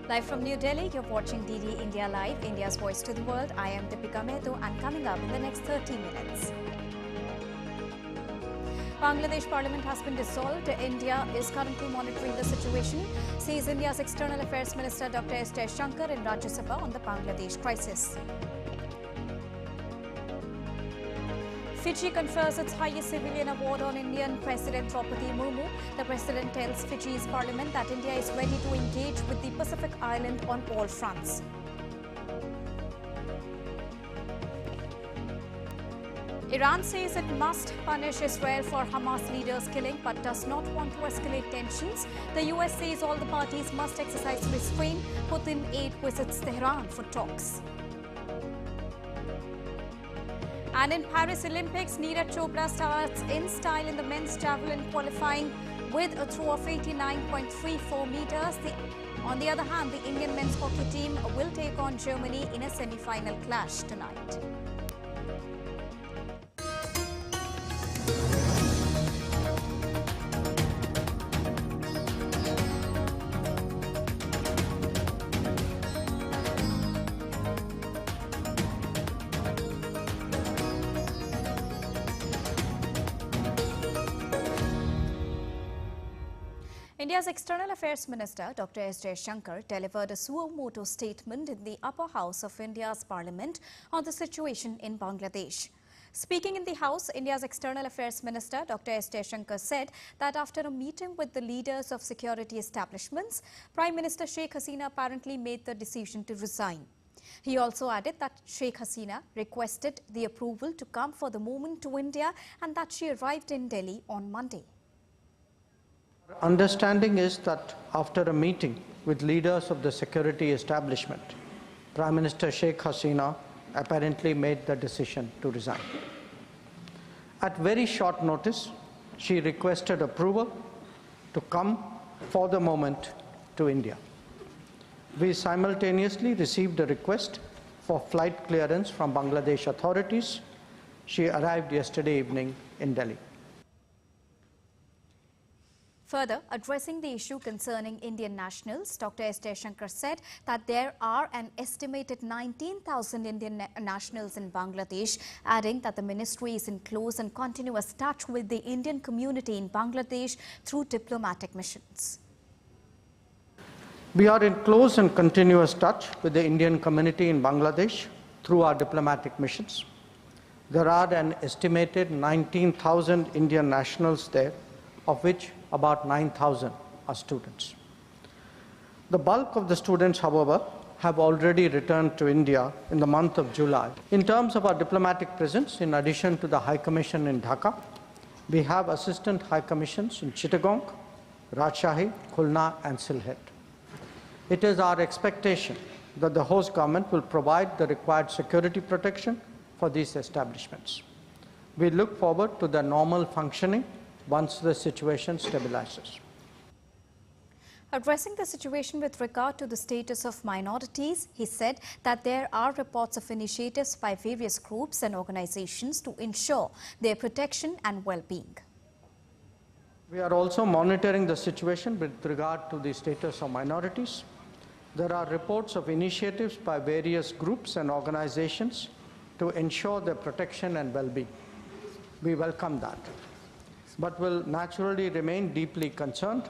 Live from New Delhi, you're watching DD India Live, India's voice to the world. I am Deepika Mehto, and coming up in the next 30 minutes. Bangladesh Parliament has been dissolved. India is currently monitoring the situation, says India's External Affairs Minister Dr. S. Jaishankar in Rajya Sabha on the Bangladesh crisis. Fiji confers its highest civilian award on Indian President Draupadi Murmu. The president tells Fiji's parliament that India is ready to engage with the Pacific island on all fronts. Iran says it must punish Israel for Hamas leaders' killing but does not want to escalate tensions. The US says all the parties must exercise restraint. Putin aide visits Tehran for talks. And in Paris Olympics, Neeraj Chopra starts in style in the men's javelin qualifying with a throw of 89.34 meters. On the other hand, the Indian men's hockey team will take on Germany in a semi-final clash tonight. India's External Affairs Minister Dr. S. Jaishankar delivered a suo motu statement in the upper house of India's parliament on the situation in Bangladesh. Speaking in the House, India's External Affairs Minister Dr. S. Jaishankar said that after a meeting with the leaders of security establishments, Prime Minister Sheikh Hasina apparently made the decision to resign. He also added that Sheikh Hasina requested the approval to come for the moment to India and that she arrived in Delhi on Monday. Our understanding is that after a meeting with leaders of the security establishment, Prime Minister Sheikh Hasina apparently made the decision to resign. At very short notice, she requested approval to come for the moment to India. We simultaneously received a request for flight clearance from Bangladesh authorities. She arrived yesterday evening in Delhi. Further, addressing the issue concerning Indian nationals, Dr. S. Jaishankar said that there are an estimated 19,000 Indian nationals in Bangladesh, adding that the ministry is in close and continuous touch with the Indian community in Bangladesh through diplomatic missions. We are in close and continuous touch with the Indian community in Bangladesh through our diplomatic missions. There are an estimated 19,000 Indian nationals there, of which about 9,000 are students. The bulk of the students, however, have already returned to India in the month of July. In terms of our diplomatic presence, in addition to the High Commission in Dhaka, we have assistant High Commissions in Chittagong, Rajshahi, Khulna and Sylhet. It is our expectation that the host government will provide the required security protection for these establishments. We look forward to their normal functioning once the situation stabilizes. Addressing the situation with regard to the status of minorities, he said that there are reports of initiatives by various groups and organizations to ensure their protection and well-being. We are also monitoring the situation with regard to the status of minorities. There are reports of initiatives by various groups and organizations to ensure their protection and well-being. We welcome that, but will naturally remain deeply concerned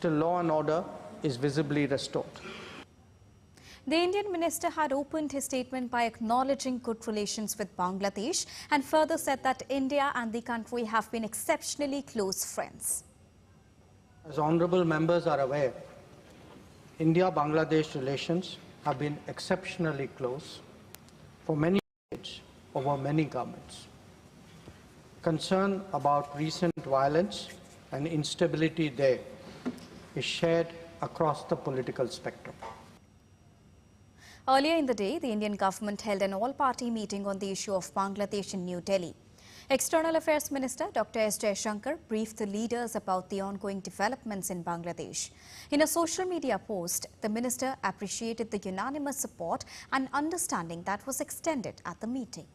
till law and order is visibly restored. The Indian minister had opened his statement by acknowledging good relations with Bangladesh and further said that India and the country have been exceptionally close friends. As honorable members are aware, India-Bangladesh relations have been exceptionally close for many decades over many governments. Concern about recent violence and instability there is shared across the political spectrum. Earlier in the day, the Indian government held an all-party meeting on the issue of Bangladesh in New Delhi. External Affairs Minister Dr. S. Jaishankar briefed the leaders about the ongoing developments in Bangladesh. In a social media post, the minister appreciated the unanimous support and understanding that was extended at the meeting.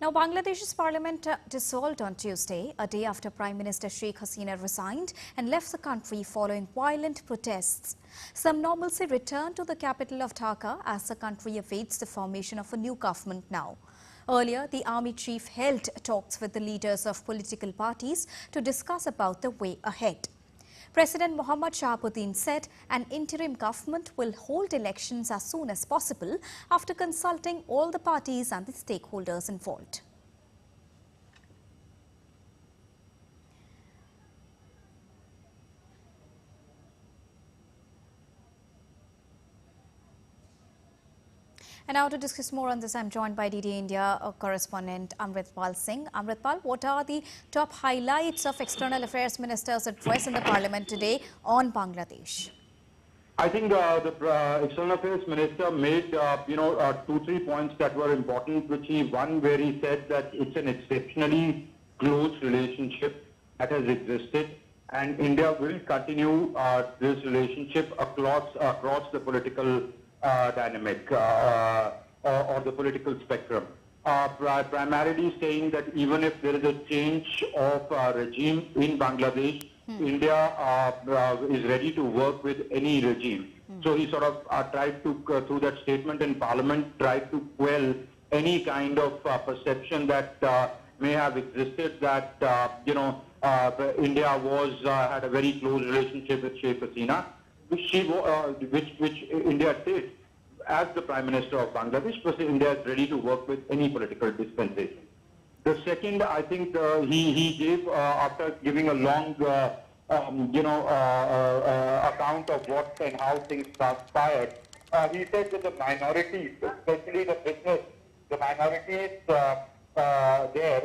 Now, Bangladesh's parliament dissolved on Tuesday, a day after Prime Minister Sheikh Hasina resigned and left the country following violent protests. Some normalcy returned to the capital of Dhaka as the country awaits the formation of a new government now. Earlier, the army chief held talks with the leaders of political parties to discuss about the way ahead. President Mohammad Shahabuddin said an interim government will hold elections as soon as possible after consulting all the parties and the stakeholders involved. And now to discuss more on this, I'm joined by DD India correspondent Amritpal Singh. Amritpal, what are the top highlights of External Affairs Minister's address in the Parliament today on Bangladesh? I think the External Affairs Minister made, 2-3 points that were important, one where he said that it's an exceptionally close relationship that has existed, and India will continue this relationship across the political dynamic or the political spectrum. Primarily saying that even if there is a change of regime in Bangladesh, India is ready to work with any regime. So he sort of tried to, through that statement in Parliament, tried to quell any kind of perception that may have existed that, India had a very close relationship with Sheikh Hasina, which India did as the Prime Minister of Bangladesh, because India is ready to work with any political dispensation. The second, I think he gave, after giving a long, account of what and how things transpired, he said that the minorities, especially the minorities their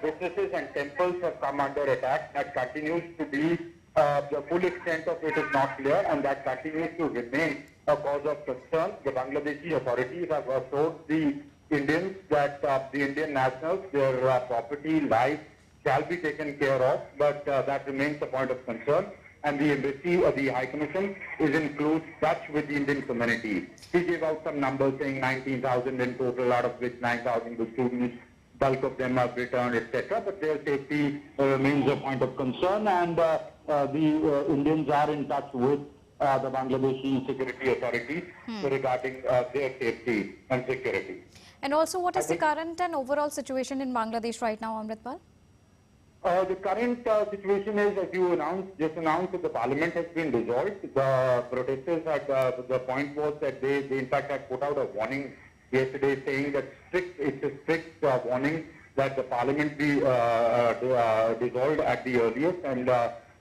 businesses and temples have come under attack. That continues to be, the full extent of it is not clear, and that continues to remain a cause of concern. The Bangladeshi authorities have assured the Indians that the Indian nationals, their property, life shall be taken care of, but that remains a point of concern. And the embassy or the High Commission is in close touch with the Indian community. He gave out some numbers saying 19,000 in total, out of which 9,000 were students, bulk of them have returned, etc. But their safety remains a point of concern, and the Indians are in touch with the Bangladeshi security authorities regarding their safety and security. And also, what is the current and overall situation in Bangladesh right now, Amritpal? The current situation is, as you just announced, that the parliament has been dissolved. The protesters had, the point was that they in fact had put out a warning yesterday saying that it's a strict warning that the parliament be dissolved at the earliest, and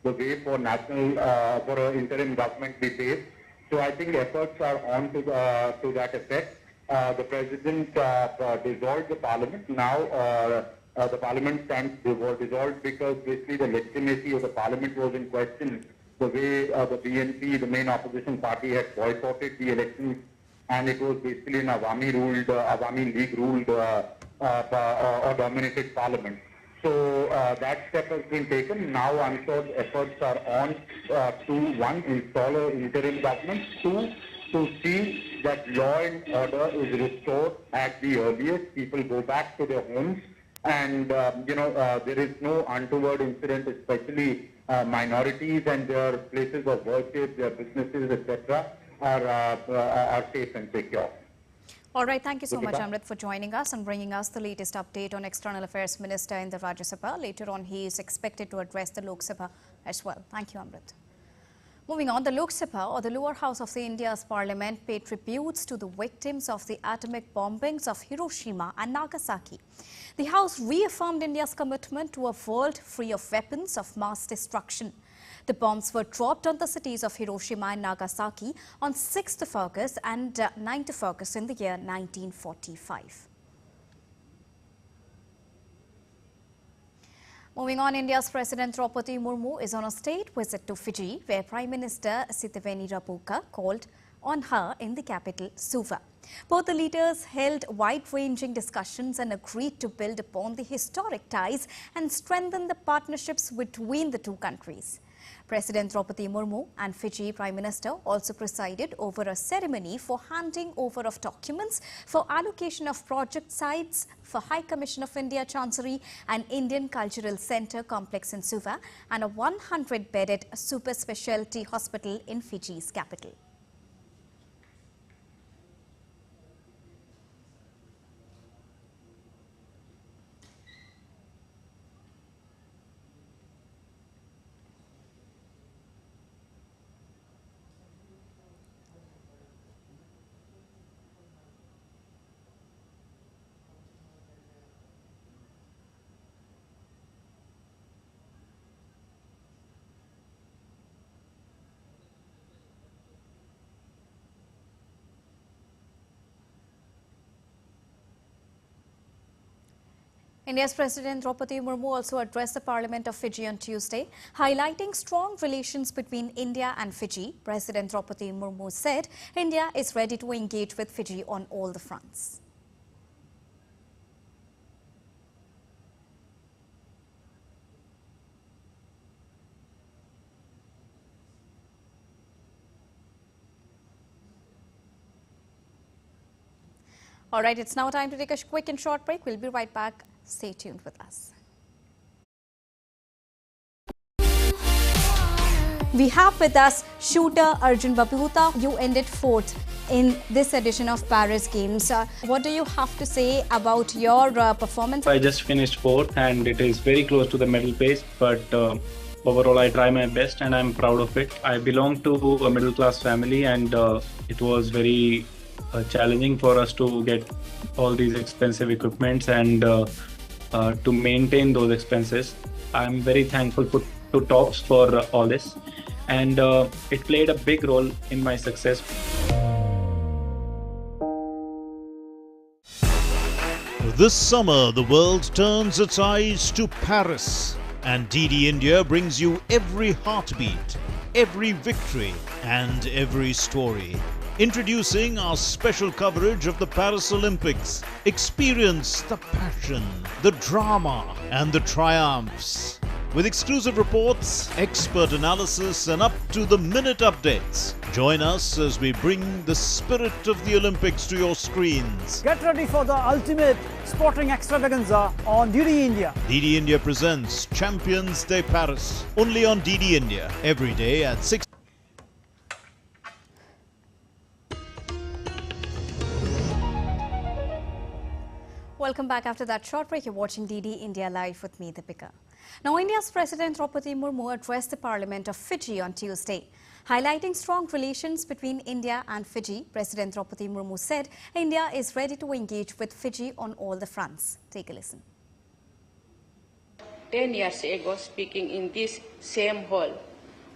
the way for for an interim government be paved. So I think efforts are on to that effect. The president dissolved the parliament. Now the parliament stands dissolved because basically the legitimacy of the parliament was in question. The way the BNP, the main opposition party, had boycotted the elections, and it was basically an Awami League ruled or dominated parliament. So that step has been taken. Now I'm sure efforts are on to, one, install an interim government, two, to see that law and order is restored at the earliest, people go back to their homes, and there is no untoward incident, especially minorities and their places of worship, their businesses, etc. are safe and secure. All right, thank you so much, Amrit, for joining us and bringing us the latest update on External Affairs Minister in the Rajya Sabha. Later on, he is expected to address the Lok Sabha as well. Thank you, Amrit. Moving on, the Lok Sabha, or the lower house of the India's parliament, paid tributes to the victims of the atomic bombings of Hiroshima and Nagasaki. The house reaffirmed India's commitment to a world free of weapons of mass destruction. The bombs were dropped on the cities of Hiroshima and Nagasaki on 6th of August and 9th of August in the year 1945. Moving on, India's President Draupadi Murmu is on a state visit to Fiji, where Prime Minister Sitiveni Rabuka called on her in the capital, Suva. Both the leaders held wide-ranging discussions and agreed to build upon the historic ties and strengthen the partnerships between the two countries. President Draupadi Murmu and Fiji Prime Minister also presided over a ceremony for handing over of documents for allocation of project sites for High Commission of India Chancery and Indian Cultural Centre complex in Suva and a 100-bedded super specialty hospital in Fiji's capital. India's President Draupadi Murmu also addressed the Parliament of Fiji on Tuesday, highlighting strong relations between India and Fiji. President Draupadi Murmu said India is ready to engage with Fiji on all the fronts. All right, it's now time to take a quick and short break. We'll be right back. Stay tuned with us. We have with us shooter Arjun Babhuta. You ended fourth in this edition of Paris Games. What do you have to say about your performance? I just finished fourth and it is very close to the medal pace, but overall I try my best and I'm proud of it. I belong to a middle class family and it was very challenging for us to get all these expensive equipments and to maintain those expenses. I'm very thankful to TOPS for all this, and it played a big role in my success. This summer, the world turns its eyes to Paris, and DD India brings you every heartbeat, every victory, and every story. Introducing our special coverage of the Paris Olympics. Experience the passion, the drama, and the triumphs. With exclusive reports, expert analysis, and up-to-the-minute updates. Join us as we bring the spirit of the Olympics to your screens. Get ready for the ultimate sporting extravaganza on DD India. DD India presents Champions Day Paris. Only on DD India. Every day at 6. Welcome back after that short break. You're watching DD India Live with me, Deepika. Now, India's President Draupadi Murmu addressed the Parliament of Fiji on Tuesday. Highlighting strong relations between India and Fiji, President Draupadi Murmu said India is ready to engage with Fiji on all the fronts. Take a listen. 10 years ago, speaking in this same hall,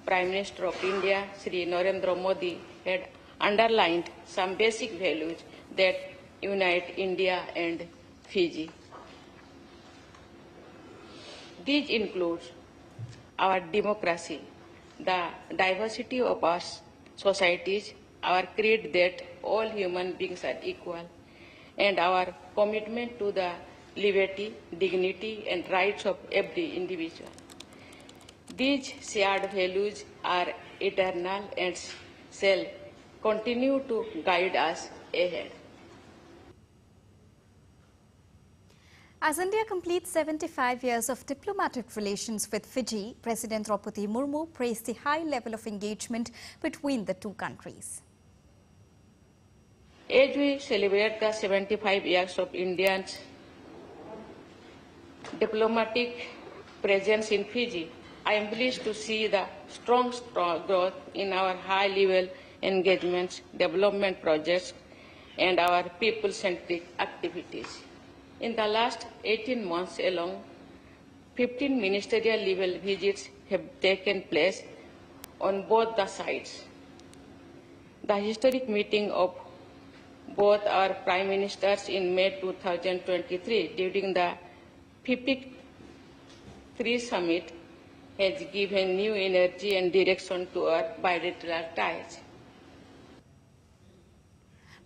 Prime Minister of India, Shri Narendra Modi, had underlined some basic values that unite India and Fiji. These include our democracy, the diversity of our societies, our creed that all human beings are equal, and our commitment to the liberty, dignity, and rights of every individual. These shared values are eternal and shall continue to guide us ahead. As India completes 75 years of diplomatic relations with Fiji, President Draupadi Murmu praised the high level of engagement between the two countries. As we celebrate the 75 years of India's diplomatic presence in Fiji, I am pleased to see the strong growth in our high-level engagements, development projects, and our people-centric activities. In the last 18 months alone, 15 ministerial-level visits have taken place on both the sides. The historic meeting of both our Prime Ministers in May 2023 during the 53 Summit has given new energy and direction to our bilateral ties.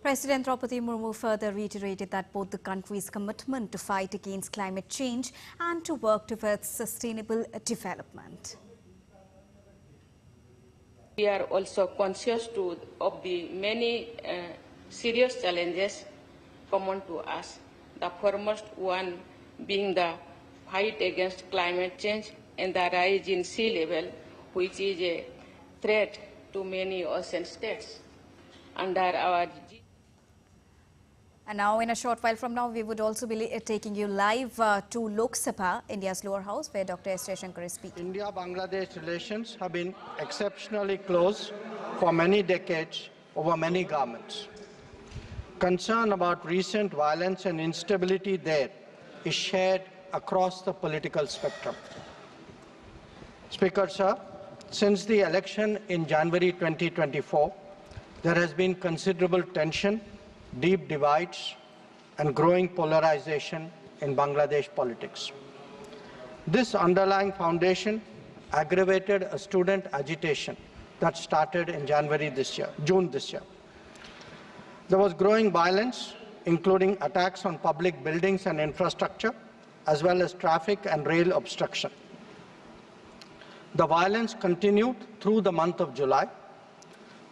President Draupadi Murmu further reiterated that both the countries' commitment to fight against climate change and to work towards sustainable development. We are also conscious of the many serious challenges common to us. The foremost one being the fight against climate change and the rise in sea level, which is a threat to many ocean states. Under our And now, in a short while from now, we would also be taking you live to Lok Sabha, India's lower house, where Dr. S. Jaishankar is speaking. India-Bangladesh relations have been exceptionally close for many decades over many governments. Concern about recent violence and instability there is shared across the political spectrum. Speaker, sir, since the election in January 2024, there has been considerable tension, deep divides, and growing polarization in Bangladesh politics. This underlying foundation aggravated a student agitation that started in June this year. There was growing violence, including attacks on public buildings and infrastructure, as well as traffic and rail obstruction. The violence continued through the month of July.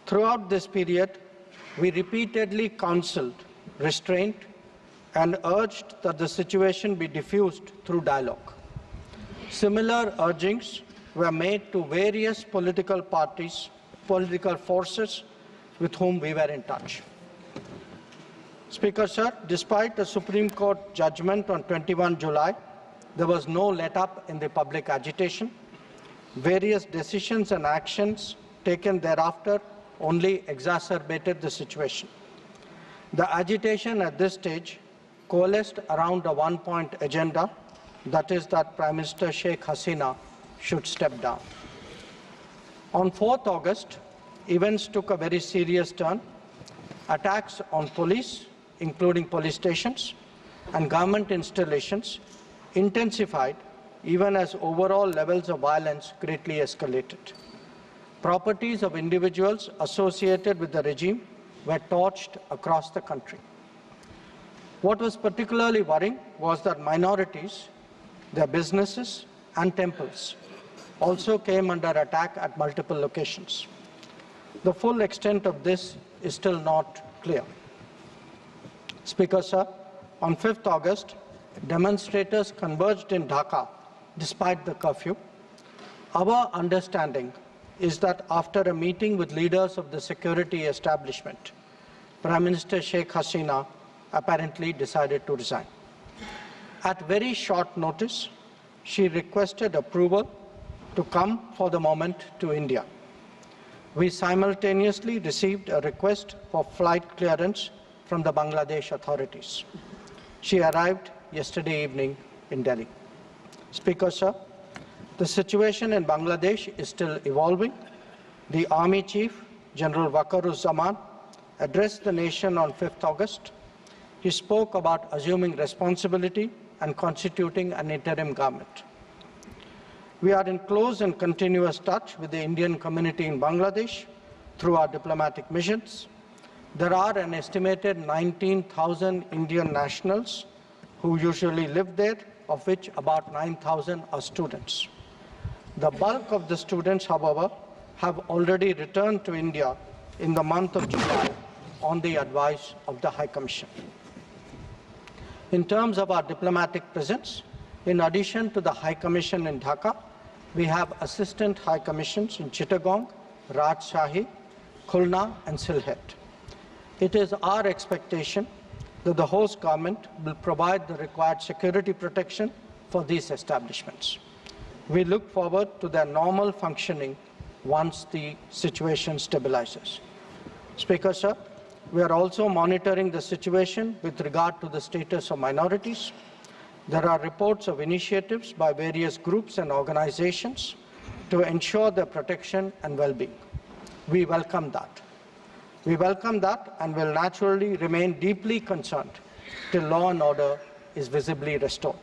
Throughout this period, we repeatedly counseled restraint and urged that the situation be diffused through dialogue. Similar urgings were made to various political parties, political forces with whom we were in touch. Speaker, sir, despite a Supreme Court judgment on 21 July, there was no let-up in the public agitation. Various decisions and actions taken thereafter only exacerbated the situation. The agitation at this stage coalesced around a one-point agenda, that is that Prime Minister Sheikh Hasina should step down. On 4th August, events took a very serious turn. Attacks on police, including police stations, and government installations intensified even as overall levels of violence greatly escalated. Properties of individuals associated with the regime were torched across the country. What was particularly worrying was that minorities, their businesses and temples also came under attack at multiple locations. The full extent of this is still not clear. Speaker, sir, on 5th August, demonstrators converged in Dhaka despite the curfew. Our understanding is that after a meeting with leaders of the security establishment, Prime Minister Sheikh Hasina apparently decided to resign. At very short notice, she requested approval to come for the moment to India. We simultaneously received a request for flight clearance from the Bangladesh authorities. She arrived yesterday evening in Delhi. Speaker, sir, the situation in Bangladesh is still evolving. The Army Chief, General Waqaruzzaman, addressed the nation on 5th August. He spoke about assuming responsibility and constituting an interim government. We are in close and continuous touch with the Indian community in Bangladesh through our diplomatic missions. There are an estimated 19,000 Indian nationals who usually live there, of which about 9,000 are students. The bulk of the students, however, have already returned to India in the month of July on the advice of the High Commission. In terms of our diplomatic presence, in addition to the High Commission in Dhaka, we have assistant High Commissions in Chittagong, Rajshahi, Khulna and Sylhet. It is our expectation that the host government will provide the required security protection for these establishments. We look forward to their normal functioning once the situation stabilizes. Speaker, sir, we are also monitoring the situation with regard to the status of minorities. There are reports of initiatives by various groups and organizations to ensure their protection and well-being. We welcome that. We welcome that and will naturally remain deeply concerned till law and order is visibly restored.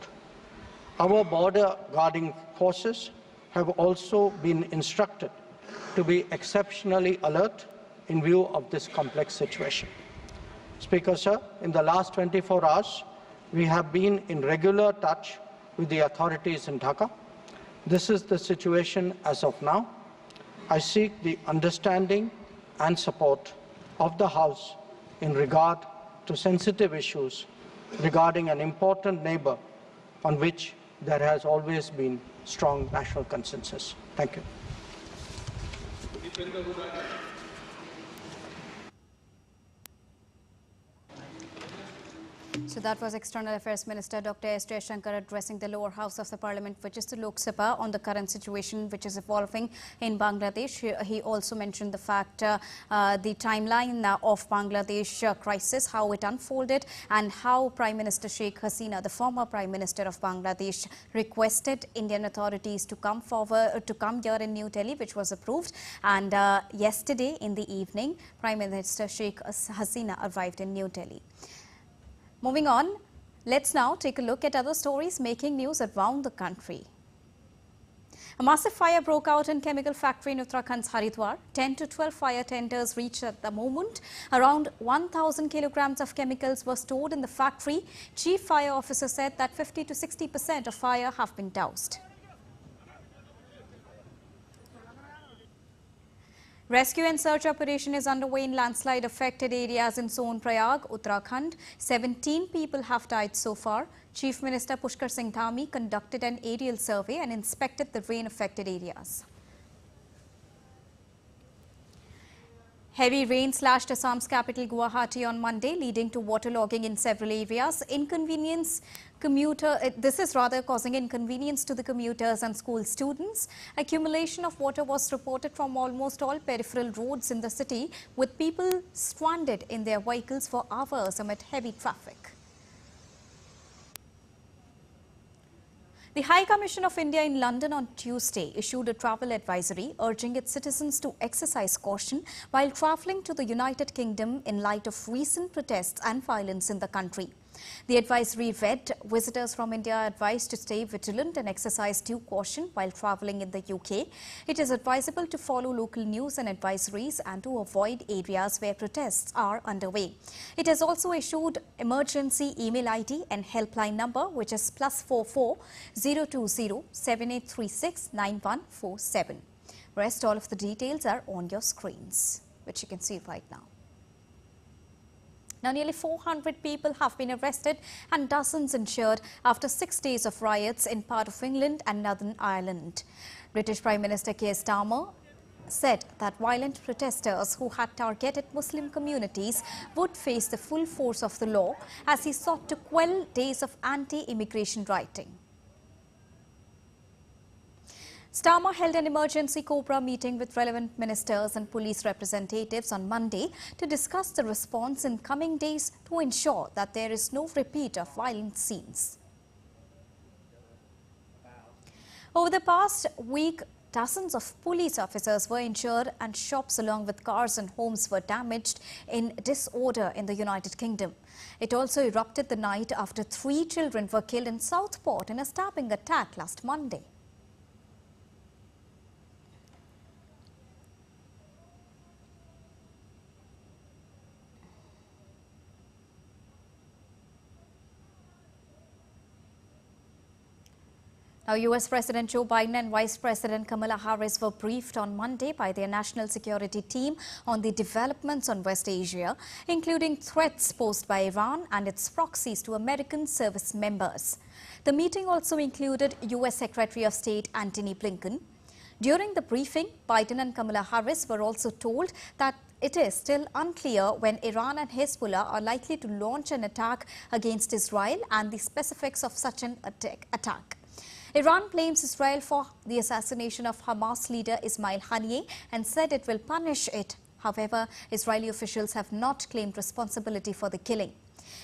Our border guarding forces have also been instructed to be exceptionally alert in view of this complex situation. Speaker, sir, in the last 24 hours, we have been in regular touch with the authorities in Dhaka. This is the situation as of now. I seek the understanding and support of the House in regard to sensitive issues regarding an important neighbor on which there has always been strong national consensus. Thank you. So that was External Affairs Minister Dr. S. Jaishankar addressing the lower house of the parliament, which is the Lok Sabha, on the current situation which is evolving in Bangladesh. He also mentioned the fact, the timeline of Bangladesh crisis, how it unfolded, and how Prime Minister Sheikh Hasina, the former Prime Minister of Bangladesh, requested Indian authorities to come here in New Delhi, which was approved. And yesterday in the evening, Prime Minister Sheikh Hasina arrived in New Delhi. Moving on, let's now take a look at other stories making news around the country. A massive fire broke out in chemical factory in Uttarakhand's Haridwar. 10 to 12 fire tenders reached at the moment. Around 1,000 kilograms of chemicals were stored in the factory. Chief Fire Officer said that 50 to 60% of fire have been doused. Rescue and search operation is underway in landslide-affected areas in Sonprayag, Uttarakhand. 17 people have died so far. Chief Minister Pushkar Singh Dhami conducted an aerial survey and inspected the rain-affected areas. Heavy rain slashed Assam's capital Guwahati on Monday, leading to waterlogging in several areas. This is rather causing inconvenience to the commuters and school students. Accumulation of water was reported from almost all peripheral roads in the city, with people stranded in their vehicles for hours amid heavy traffic. The High Commission of India in London on Tuesday issued a travel advisory urging its citizens to exercise caution while travelling to the United Kingdom in light of recent protests and violence in the country. The advisory read, visitors from India are advised to stay vigilant and exercise due caution while travelling in the UK. It is advisable to follow local news and advisories and to avoid areas where protests are underway. It has also issued emergency email ID and helpline number, which is +44 020 7836 9147. Rest all of the details are on your screens, which you can see right now. Now, nearly 400 people have been arrested and dozens injured after 6 days of riots in part of England and Northern Ireland. British Prime Minister Keir Starmer said that violent protesters who had targeted Muslim communities would face the full force of the law as he sought to quell days of anti-immigration rioting. Starmer held an emergency COBRA meeting with relevant ministers and police representatives on Monday to discuss the response in coming days to ensure that there is no repeat of violent scenes. Over the past week, dozens of police officers were injured and shops along with cars and homes were damaged in disorder in the United Kingdom. It also erupted the night after 3 children were killed in Southport in a stabbing attack last Monday. Now, US President Joe Biden and Vice President Kamala Harris were briefed on Monday by their national security team on the developments on West Asia, including threats posed by Iran and its proxies to American service members. The meeting also included US Secretary of State Antony Blinken. During the briefing, Biden and Kamala Harris were also told that it is still unclear when Iran and Hezbollah are likely to launch an attack against Israel and the specifics of such an attack. Iran blames Israel for the assassination of Hamas leader Ismail Haniyeh and said it will punish it. However, Israeli officials have not claimed responsibility for the killing.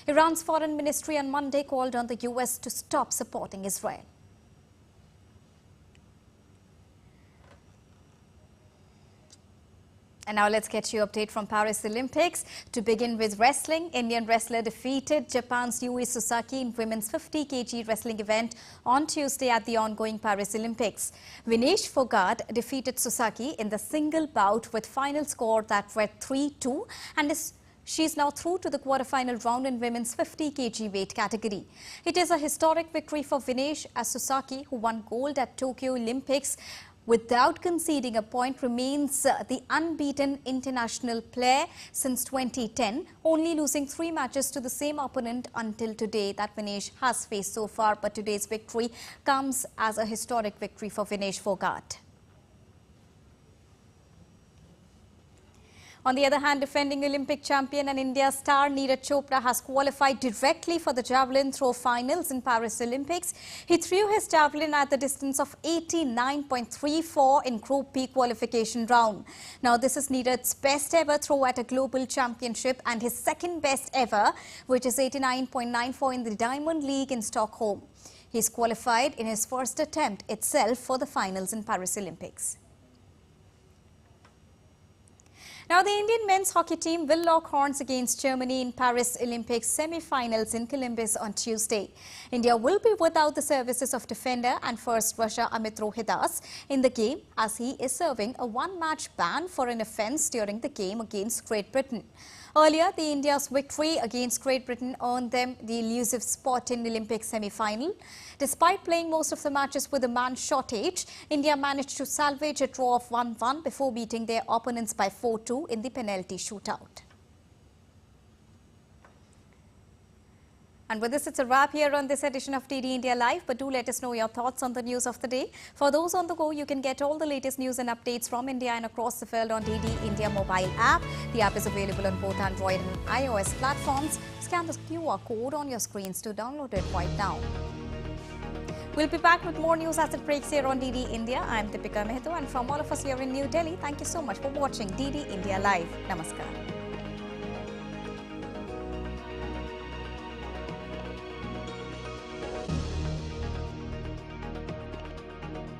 Iran's foreign ministry on Monday called on the US to stop supporting Israel. And now let's get you an update from Paris Olympics. To begin with wrestling, Indian wrestler defeated Japan's Yui Sasaki in women's 50 kg wrestling event on Tuesday at the ongoing Paris Olympics. Vinesh Fogart defeated Sasaki in the single bout with final score that read 3-2 and she is now through to the quarterfinal round in women's 50 kg weight category. It is a historic victory for Vinesh as Sasaki, who won gold at Tokyo Olympics, without conceding a point, remains the unbeaten international player since 2010, only losing 3 matches to the same opponent until today that Vinesh has faced so far. But today's victory comes as a historic victory for Vinesh Fogart. On the other hand, defending Olympic champion and India star Neeraj Chopra has qualified directly for the javelin throw finals in Paris Olympics. He threw his javelin at the distance of 89.34 in Group B qualification round. Now, this is Neeraj's best ever throw at a global championship and his second best ever, which is 89.94 in the Diamond League in Stockholm. He's qualified in his first attempt itself for the finals in Paris Olympics. Now, the Indian men's hockey team will lock horns against Germany in Paris Olympics semi-finals in Columbus on Tuesday. India will be without the services of defender and first rusher Amit Rohidas in the game, as he is serving a one-match ban for an offence during the game against Great Britain. Earlier, the India's victory against Great Britain earned them the elusive spot in the Olympic semi-final. Despite playing most of the matches with a man shortage, India managed to salvage a draw of 1-1 before beating their opponents by 4-2 in the penalty shootout. And with this, it's a wrap here on this edition of DD India Live. But do let us know your thoughts on the news of the day. For those on the go, you can get all the latest news and updates from India and across the world on DD India mobile app. The app is available on both Android and iOS platforms. Scan the QR code on your screens to download it right now. We'll be back with more news as it breaks here on DD India. I'm Deepika Mehto, and from all of us here in New Delhi, thank you so much for watching DD India Live. Namaskar.